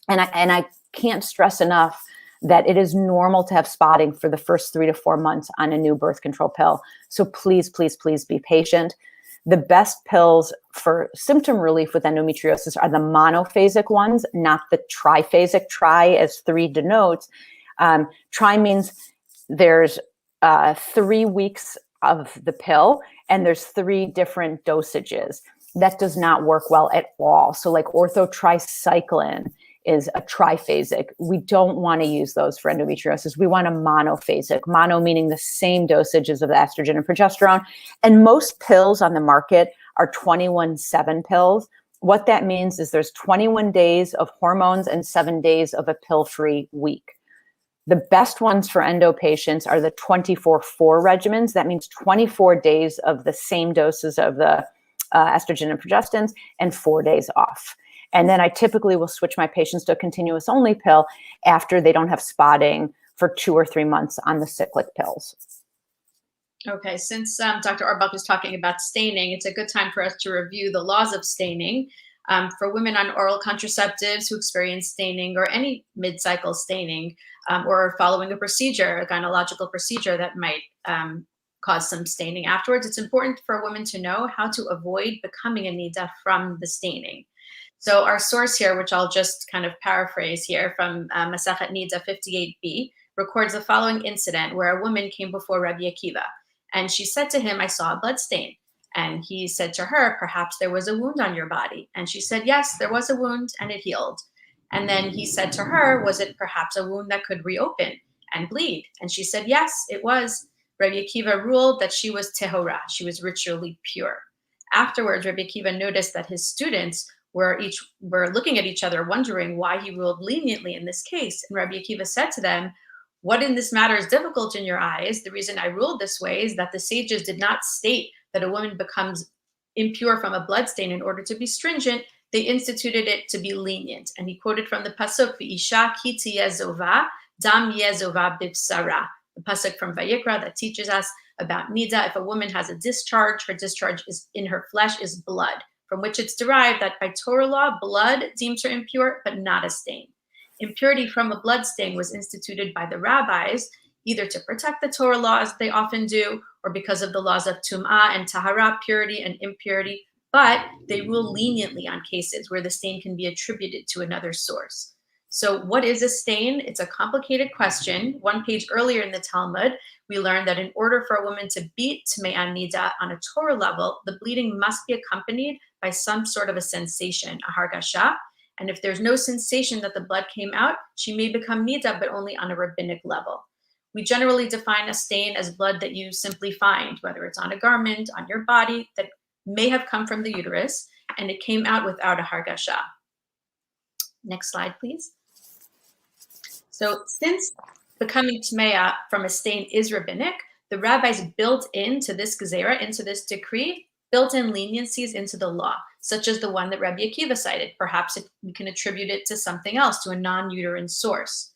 And I can't stress enough that it is normal to have spotting for the first 3 to 4 months on a new birth control pill. So please, please, please be patient. The best pills for symptom relief with endometriosis are the monophasic ones, not the triphasic. Tri, as 3 denotes. Tri means there's 3 weeks of the pill and there's 3 different dosages. That does not work well at all. So like orthotricycline is a triphasic. We don't want to use those for endometriosis. We want a monophasic. Mono meaning the same dosages of the estrogen and progesterone. And most pills on the market are 21/7 pills. What that means is there's 21 days of hormones and 7 days of a pill-free week. The best ones for endo patients are the 24/4 regimens. That means 24 days of the same doses of the estrogen and progestins and 4 days off. And then I typically will switch my patients to a continuous only pill after they don't have spotting for 2 or 3 months on the cyclic pills. Okay, since Dr. Auerbach was talking about staining, it's a good time for us to review the laws of staining. For women on oral contraceptives who experience staining or any mid-cycle staining, or following a procedure, a gynecological procedure that might cause some staining afterwards, it's important for women to know how to avoid becoming a nida from the staining. So our source here, which I'll just kind of paraphrase here from Masachet Nida 58b, records the following incident where a woman came before Rabbi Akiva, and she said to him, "I saw a blood stain." And he said to her, "Perhaps there was a wound on your body." And she said, "Yes, there was a wound and it healed." And then he said to her, "Was it perhaps a wound that could reopen and bleed?" And she said, "Yes, it was." Rabbi Akiva ruled that she was tehora, she was ritually pure. Afterwards, Rabbi Akiva noticed that his students were looking at each other, wondering why he ruled leniently in this case. And Rabbi Akiva said to them, "What in this matter is difficult in your eyes? The reason I ruled this way is that the sages did not state that a woman becomes impure from a bloodstain in order to be stringent. They instituted it to be lenient." And he quoted from the pasuk, "V'isha ki tiyeh zova, dam yeh zova bivsara," the pasuk from Vayikra that teaches us about nida. If a woman has a discharge, her discharge is in her flesh is blood, from which it's derived that by Torah law, blood deems her impure, but not a stain. Impurity from a blood stain was instituted by the rabbis, either to protect the Torah law, as they often do, or because of the laws of tum'ah and tahara, purity and impurity, but they rule leniently on cases where the stain can be attributed to another source. So what is a stain? It's a complicated question. One page earlier in the Talmud, we learned that in order for a woman to beat Tmei Nida on a Torah level, the bleeding must be accompanied by some sort of a sensation, a hargasha. And if there's no sensation that the blood came out, she may become nida, but only on a rabbinic level. We generally define a stain as blood that you simply find, whether it's on a garment, on your body, that may have come from the uterus, and it came out without a hargasha. Next slide, please. So since becoming tmeya from a stain is rabbinic, the rabbis built into this gezerah, into this decree, built-in leniencies into the law, such as the one that Rabbi Akiva cited. Perhaps we can attribute it to something else, to a non-uterine source.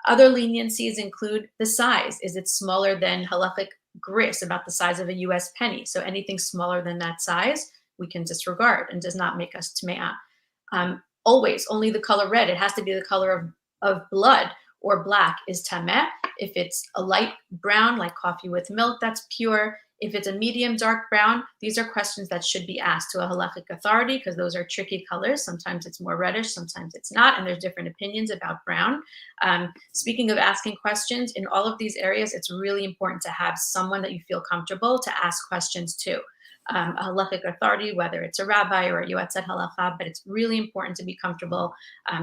Other leniencies include the size. Is it smaller than halachic gris, about the size of a US penny? So anything smaller than that size, we can disregard and does not make us tmeya. Always, only the color red. It has to be the color of blood or black is tameh. If it's a light brown, like coffee with milk, that's pure. If it's a medium dark brown, these are questions that should be asked to a halachic authority, because those are tricky colors. Sometimes it's more reddish, sometimes it's not, and there's different opinions about brown. Speaking of asking questions, in all of these areas, it's really important to have someone that you feel comfortable to ask questions to. A halachic authority, whether it's a rabbi or a yoetzet halacha, but it's really important to be comfortable.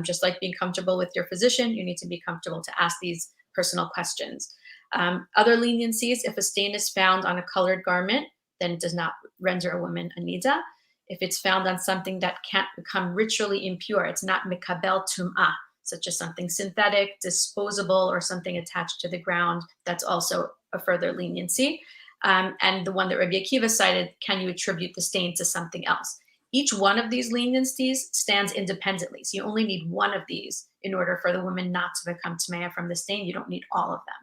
Just like being comfortable with your physician, you need to be comfortable to ask these personal questions. Other leniencies, if a stain is found on a colored garment, then it does not render a woman a nida. If it's found on something that can't become ritually impure, it's not mikabel tum'ah, such as something synthetic, disposable, or something attached to the ground, that's also a further leniency. And the one that Rabbi Akiva cited, can you attribute the stain to something else? Each one of these leniencies stands independently. So you only need one of these in order for the woman not to become tamea from the stain. You don't need all of them.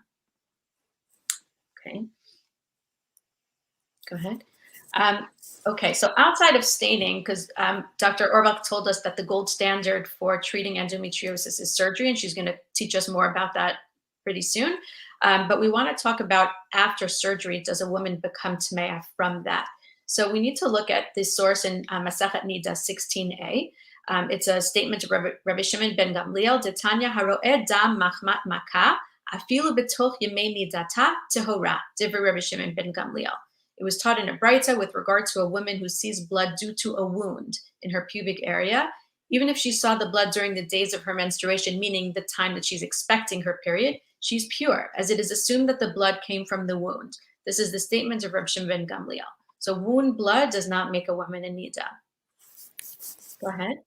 Okay. Go ahead. Okay, so outside of staining, because Dr. Orbach told us that the gold standard for treating endometriosis is surgery, and she's going to teach us more about that pretty soon. But we want to talk about after surgery, does a woman become tamea from that? So we need to look at this source in Masachet Nida 16a. It's a statement of Rabbi Shimon ben Gamliel, Detanya haro'eh dam machmat makah, afilu betoch yemei nidata tehora, divrei Rabbi Shimon ben Gamliel. It was taught in a Braita with regard to a woman who sees blood due to a wound in her pubic area, even if she saw the blood during the days of her menstruation, meaning the time that she's expecting her period, she's pure, as it is assumed that the blood came from the wound. This is the statement of Rabbi Shimon ben Gamliel. So wound blood does not make a woman a nida. Go ahead.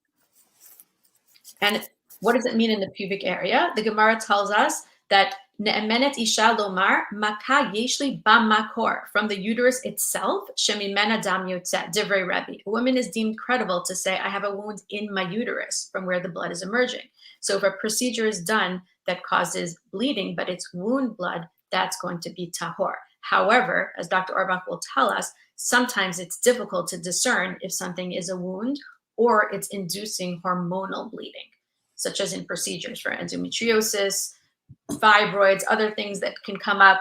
And what does it mean in the pubic area? The Gemara tells us that ne'emenet isha lomar maka yeshli b'makor, from the uterus itself, shemimena dam yotzeh, divrei Rebbe. A woman is deemed credible to say, I have a wound in my uterus from where the blood is emerging. So if a procedure is done that causes bleeding, but it's wound blood, that's going to be tahor. However, as Dr. Orbach will tell us, sometimes it's difficult to discern if something is a wound or it's inducing hormonal bleeding, such as in procedures for endometriosis, fibroids, other things that can come up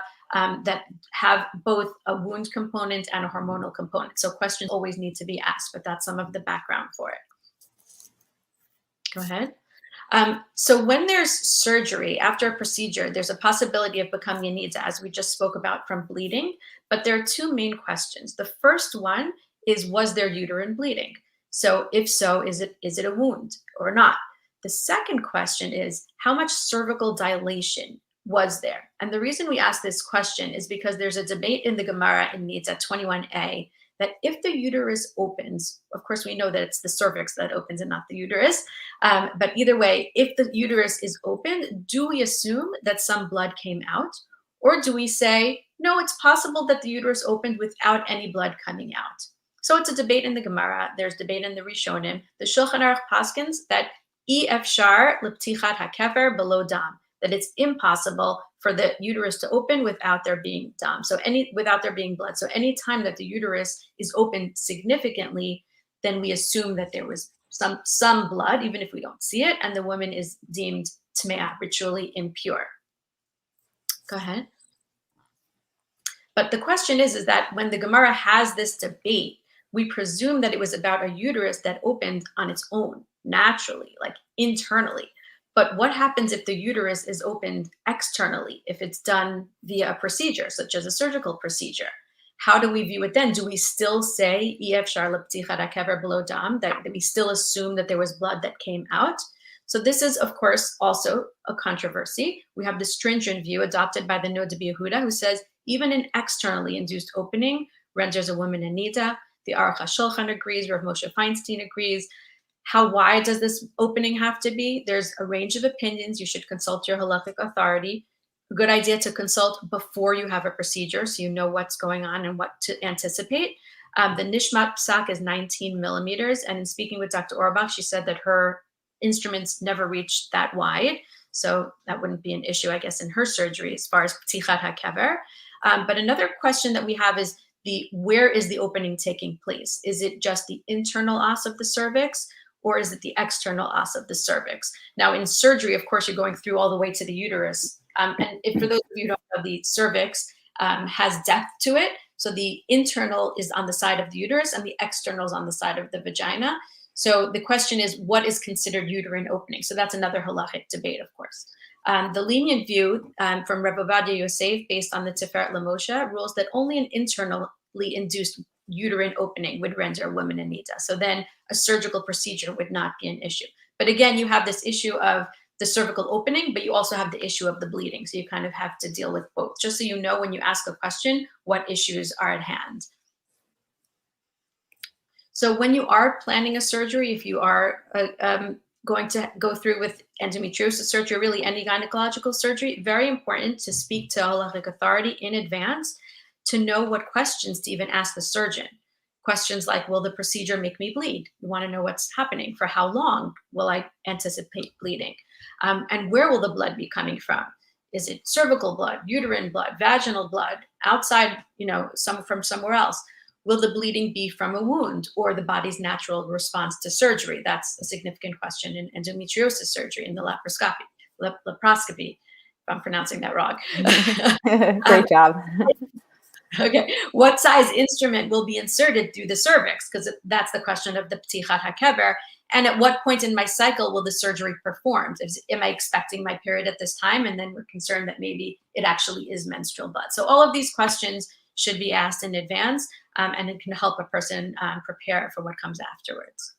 that have both a wound component and a hormonal component. So questions always need to be asked, but that's some of the background for it. Go ahead. So when there's surgery after a procedure, there's a possibility of becoming a nida, as we just spoke about, from bleeding. But there are two main questions. The first one is, was there uterine bleeding? So if so, is it a wound or not? The second question is, how much cervical dilation was there? And the reason we ask this question is because there's a debate in the Gemara in Nida 21a that if the uterus opens, of course we know that it's the cervix that opens and not the uterus, but either way, if the uterus is open, do we assume that some blood came out? Or do we say, no, it's possible that the uterus opened without any blood coming out? So it's a debate in the Gemara. There's debate in the Rishonim. The Shulchan Aruch paskins that efshar l'ptichat hakefer below dam, that it's impossible for the uterus to open without there being dam. So without there being blood. So any time that the uterus is open significantly, then we assume that there was some blood, even if we don't see it, and the woman is deemed tamea, ritually impure. Go ahead. But the question is that when the Gemara has this debate, we presume that it was about a uterus that opened on its own, naturally, like internally. But what happens if the uterus is opened externally, if it's done via a procedure, such as a surgical procedure? How do we view it then? Do we still say efshar l'ptichat hakever below dam, that we still assume that there was blood that came out? So this is, of course, also a controversy. We have the stringent view adopted by the Noda B'Yehuda, who says even an externally induced opening renders a woman a nida. The Aruch HaShulchan agrees, Rav Moshe Feinstein agrees. How wide does this opening have to be? There's a range of opinions. You should consult your halachic authority. A good idea to consult before you have a procedure so you know what's going on and what to anticipate. The Nishmat Psak is 19 millimeters. And in speaking with Dr. Orbach, she said that her instruments never reached that wide. So that wouldn't be an issue, I guess, in her surgery as far as Ptichat HaKever. But another question that we have is, where is the opening taking place? Is it just the internal os of the cervix, or is it the external os of the cervix? Now, in surgery, of course, you're going through all the way to the uterus. And for those of you who don't know, the cervix has depth to it. So the internal is on the side of the uterus and the external is on the side of the vagina. So the question is, what is considered uterine opening? So that's another halachic debate, of course. The lenient view from Rebbe Ovadia Yosef, based on the Tiferet Lamoshe, rules that only an internally induced uterine opening would render a woman a nida. So then a surgical procedure would not be an issue. But again, you have this issue of the cervical opening, but you also have the issue of the bleeding. So you kind of have to deal with both, just so you know when you ask a question what issues are at hand. So when you are planning a surgery, if you are going to go through with endometriosis surgery, or really any gynecological surgery, very important to speak to a halachic authority in advance to know what questions to even ask the surgeon. Questions like, will the procedure make me bleed? You want to know what's happening. For how long will I anticipate bleeding? And where will the blood be coming from? Is it cervical blood, uterine blood, vaginal blood, outside, from somewhere else? Will the bleeding be from a wound or the body's natural response to surgery? That's a significant question in endometriosis surgery, in the laparoscopy, if I'm pronouncing that wrong. Great job. Okay, what size instrument will be inserted through the cervix? Because that's the question of the ptichat hakever. And at what point in my cycle will the surgery performed? Am I expecting my period at this time? And then we're concerned that maybe it actually is menstrual blood. So all of these questions should be asked in advance, and it can help a person prepare for what comes afterwards.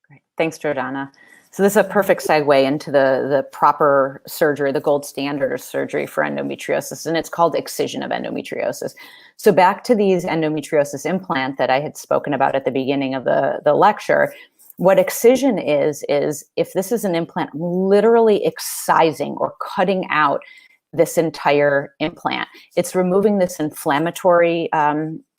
Great. Thanks, Jordana. So this is a perfect segue into the proper surgery, the gold standard of surgery for endometriosis, and it's called excision of endometriosis. So back to these endometriosis implant that I had spoken about at the beginning of the lecture, what excision is if this is an implant literally excising or cutting out this entire implant. It's removing this inflammatory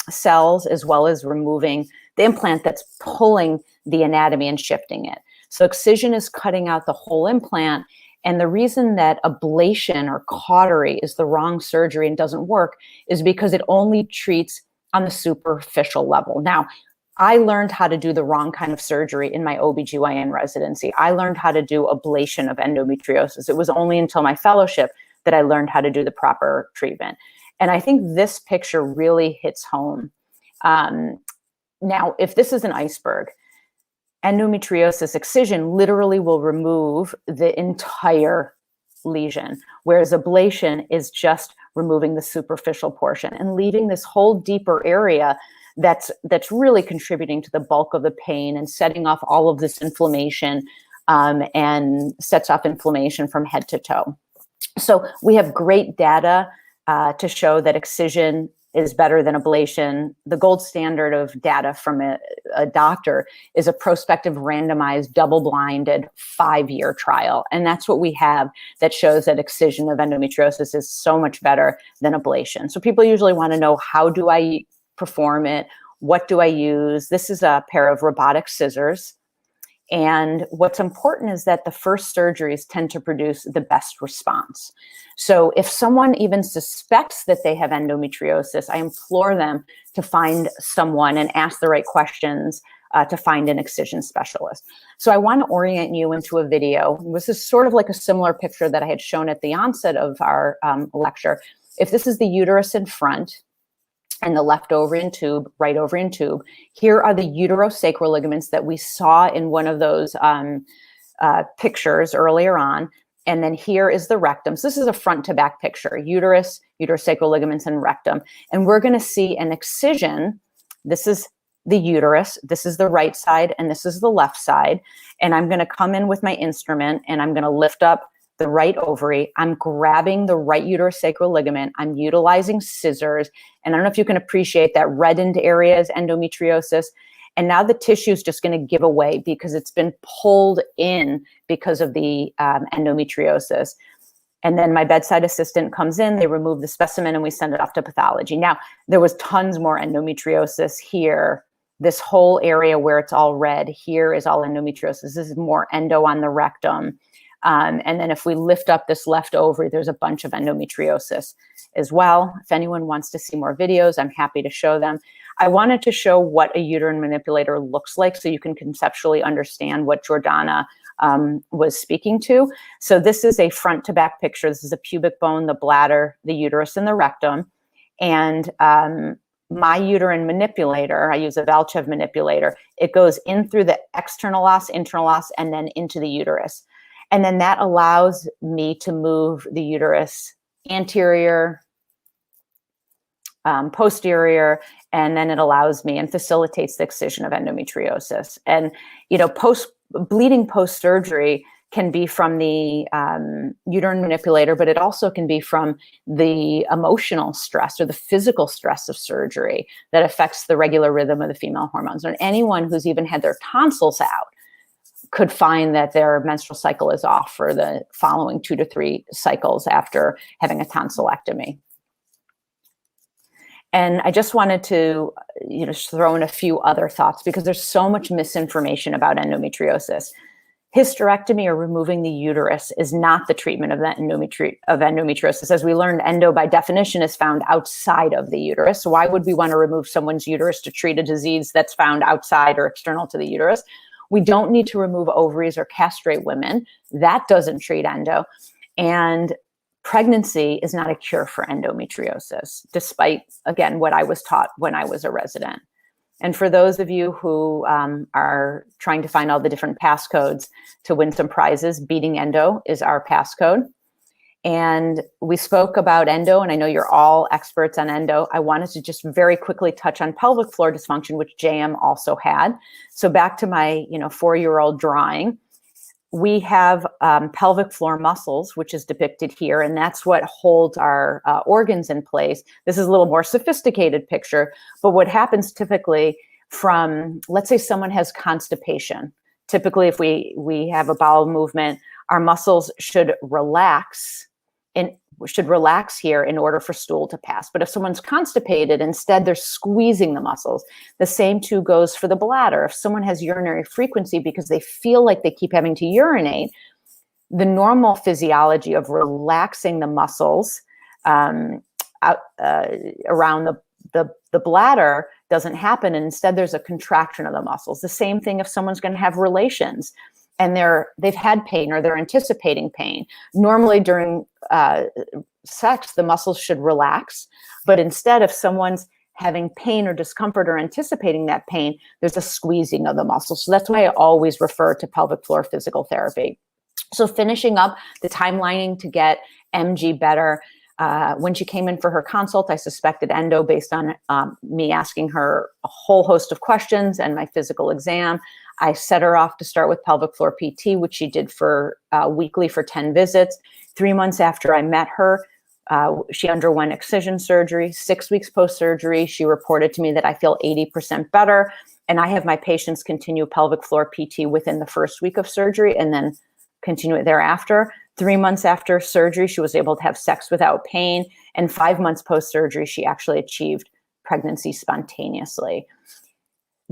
cells, as well as removing the implant that's pulling the anatomy and shifting it. So excision is cutting out the whole implant. And the reason that ablation or cautery is the wrong surgery and doesn't work is because it only treats on the superficial level. Now, I learned how to do the wrong kind of surgery in my OBGYN residency. I learned how to do ablation of endometriosis. It was only until my fellowship that I learned how to do the proper treatment. And I think this picture really hits home. Now, if this is an iceberg, endometriosis excision literally will remove the entire lesion, whereas ablation is just removing the superficial portion and leaving this whole deeper area that's really contributing to the bulk of the pain and setting off all of this inflammation, and sets off inflammation from head to toe. So we have great data to show that excision is better than ablation. The gold standard of data from a doctor is a prospective randomized double-blinded 5-year trial. And that's what we have that shows that excision of endometriosis is so much better than ablation. So people usually want to know, how do I perform it? What do I use? This is a pair of robotic scissors. And what's important is that the first surgeries tend to produce the best response. So if someone even suspects that they have endometriosis, I implore them to find someone and ask the right questions to find an excision specialist. So I want to orient you into a video. This is sort of like a similar picture that I had shown at the onset of our lecture. If this is the uterus in front, and the left ovarian tube, right ovarian tube. Here are the uterosacral ligaments that we saw in one of those pictures earlier on. And then here is the rectum. So this is a front to back picture: uterus, uterosacral ligaments, and rectum. And we're going to see an excision. This is the uterus, this is the right side, and this is the left side. And I'm going to come in with my instrument, and I'm going to lift up the right ovary. I'm grabbing the right uterosacral ligament. I'm utilizing scissors. And I don't know if you can appreciate that reddened area is endometriosis. And now the tissue is just going to give away because it's been pulled in because of the endometriosis. And then my bedside assistant comes in, they remove the specimen, and we send it off to pathology. Now, there was tons more endometriosis here. This whole area where it's all red, here is all endometriosis. This is more endo on the rectum. And then if we lift up this left ovary, there's a bunch of endometriosis as well. If anyone wants to see more videos, I'm happy to show them. I wanted to show what a uterine manipulator looks like so you can conceptually understand what Jordana was speaking to. So this is a front to back picture. This is a pubic bone, the bladder, the uterus, and the rectum. And my uterine manipulator, I use a Valchev manipulator. It goes in through the external os, internal os, and then into the uterus. And then that allows me to move the uterus anterior, posterior, and then it allows me and facilitates the excision of endometriosis. And, bleeding post-surgery can be from the uterine manipulator, but it also can be from the emotional stress or the physical stress of surgery that affects the regular rhythm of the female hormones. And anyone who's even had their tonsils out could find that their menstrual cycle is off for the following 2 to 3 cycles after having a tonsillectomy. And I just wanted to, throw in a few other thoughts because there's so much misinformation about endometriosis. Hysterectomy or removing the uterus is not the treatment of endometriosis. As we learned, endo by definition is found outside of the uterus. So why would we want to remove someone's uterus to treat a disease that's found outside or external to the uterus? We don't need to remove ovaries or castrate women. That doesn't treat endo. And pregnancy is not a cure for endometriosis, despite, again, what I was taught when I was a resident. And for those of you who are trying to find all the different passcodes to win some prizes, Beating Endo is our passcode. And we spoke about endo, and I know you're all experts on endo. I wanted to just very quickly touch on pelvic floor dysfunction, which JM also had. So back to my 4-year-old drawing. We have pelvic floor muscles, which is depicted here, and that's what holds our organs in place. This is a little more sophisticated picture, but what happens typically from, let's say someone has constipation. Typically, if we have a bowel movement, our muscles should relax here in order for stool to pass. But if someone's constipated, instead they're squeezing the muscles. The same too goes for the bladder. If someone has urinary frequency because they feel like they keep having to urinate, the normal physiology of relaxing the muscles around the bladder doesn't happen. And instead there's a contraction of the muscles. The same thing if someone's going to have relations and they've had pain or they're anticipating pain. Normally during sex, the muscles should relax, but instead if someone's having pain or discomfort or anticipating that pain, there's a squeezing of the muscles. So that's why I always refer to pelvic floor physical therapy. So finishing up the timelining to get MG better, when she came in for her consult, I suspected endo based on me asking her a whole host of questions and my physical exam. I set her off to start with pelvic floor PT, which she did for weekly for 10 visits. 3 months after I met her, she underwent excision surgery. 6 weeks post-surgery, she reported to me that I feel 80% better. And I have my patients continue pelvic floor PT within the first week of surgery and then continue it thereafter. 3 months after surgery, she was able to have sex without pain. And 5 months post-surgery, she actually achieved pregnancy spontaneously.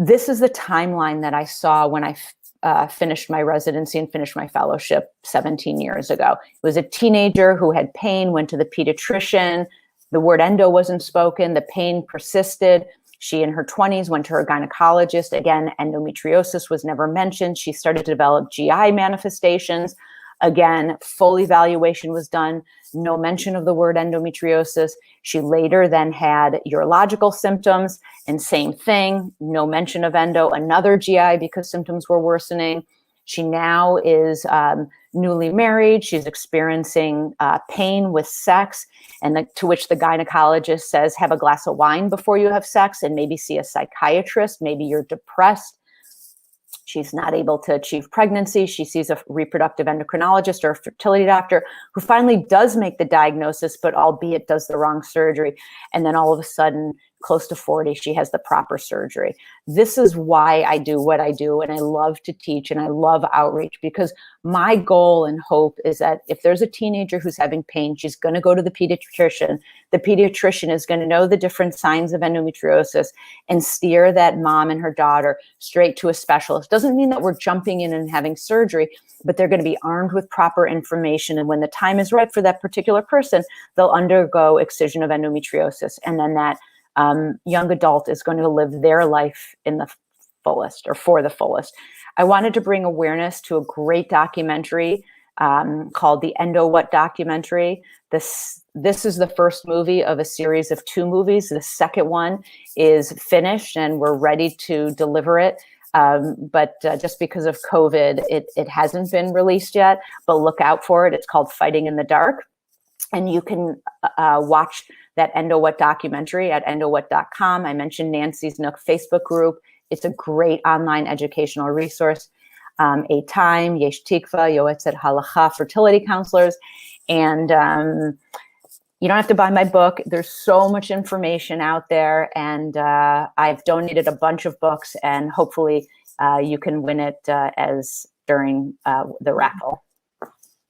This is the timeline that I saw when I finished my residency and finished my fellowship 17 years ago. It was a teenager who had pain, went to the pediatrician. The word endo wasn't spoken. The pain persisted. She, in her 20s, went to her gynecologist. Again, endometriosis was never mentioned. She started to develop GI manifestations. Again, full evaluation was done. No mention of the word endometriosis. She later then had urological symptoms, and same thing, no mention of endo. Another GI because symptoms were worsening. She now is newly married. She's experiencing pain with sex, and to which the gynecologist says, have a glass of wine before you have sex and maybe see a psychiatrist. Maybe you're depressed. She's not able to achieve pregnancy. She sees a reproductive endocrinologist or a fertility doctor who finally does make the diagnosis, but albeit does the wrong surgery. And then all of a sudden, close to 40, she has the proper surgery. This is why I do what I do. And I love to teach and I love outreach, because my goal and hope is that if there's a teenager who's having pain, she's going to go to the pediatrician. The pediatrician is going to know the different signs of endometriosis and steer that mom and her daughter straight to a specialist. Doesn't mean that we're jumping in and having surgery, but they're going to be armed with proper information. And when the time is right for that particular person, they'll undergo excision of endometriosis. And then that young adult is going to live their life in the fullest or for the fullest. I wanted to bring awareness to a great documentary called the Endo What documentary. This is the first movie of a series of 2 movies. The second one is finished and we're ready to deliver it. But just because of COVID, it hasn't been released yet, but look out for it. It's called Fighting in the Dark. And you can watch that Endo What documentary at endowhat.com. I mentioned Nancy's Nook Facebook group. It's a great online educational resource. a time, Yesh Tikva, Yoetzet Halacha, fertility counselors. And you don't have to buy my book. There's so much information out there. And I've donated a bunch of books, and hopefully you can win it during the raffle.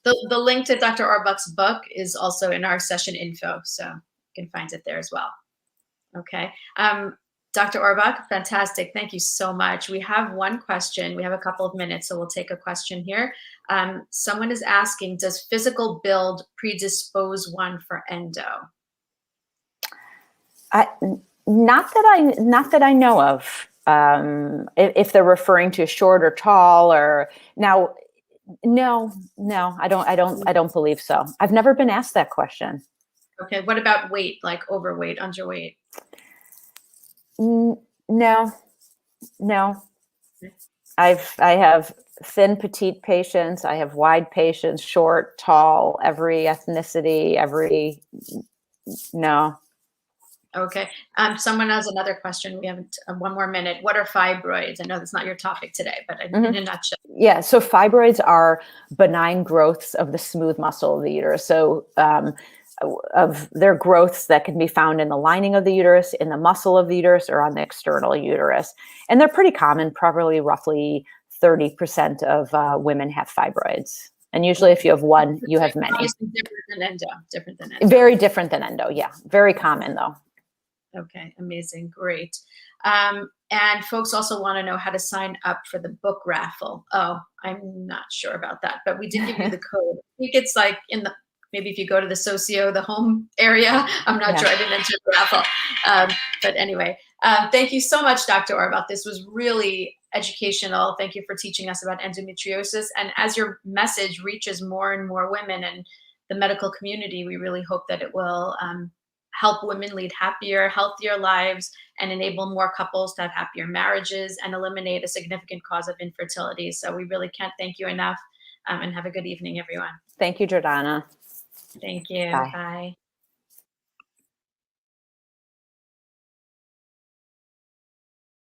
The link to Dr. Auerbach's book is also in our session info, so you can find it there as well. Okay. Dr. Auerbach, fantastic. Thank you so much. We have one question. We have a couple of minutes, so we'll take a question here. Someone is asking, does physical build predispose one for endo? Not that I know of. If they're referring to short or tall, or now, no, I don't believe so. I've never been asked that question. Okay. What about weight, like overweight, underweight? No. I have thin, petite patients. I have wide patients, short, tall, every ethnicity, no. Okay. Someone has another question. We have one more minute. What are fibroids? I know that's not your topic today, but in a nutshell. Yeah. So fibroids are benign growths of the smooth muscle of the uterus. So of their growths that can be found in the lining of the uterus, in the muscle of the uterus, or on the external uterus. And they're pretty common. Probably roughly 30% of women have fibroids. And usually if you have one, you have many. Obviously different than endo. Very different than endo, yeah. Very common though. Okay, amazing, great. And folks also want to know how to sign up for the book raffle. Oh, I'm not sure about that, but we did give you the code. I think it's like maybe if you go to the home area. I'm not sure, I didn't enter the raffle. But anyway, thank you so much, Dr. Auerbach. This was really educational. Thank you for teaching us about endometriosis. And as your message reaches more and more women and the medical community, we really hope that it will help women lead happier, healthier lives, and enable more couples to have happier marriages and eliminate a significant cause of infertility. So we really can't thank you enough, and have a good evening, everyone. Thank you, Jordana. Thank you. Bye. Bye.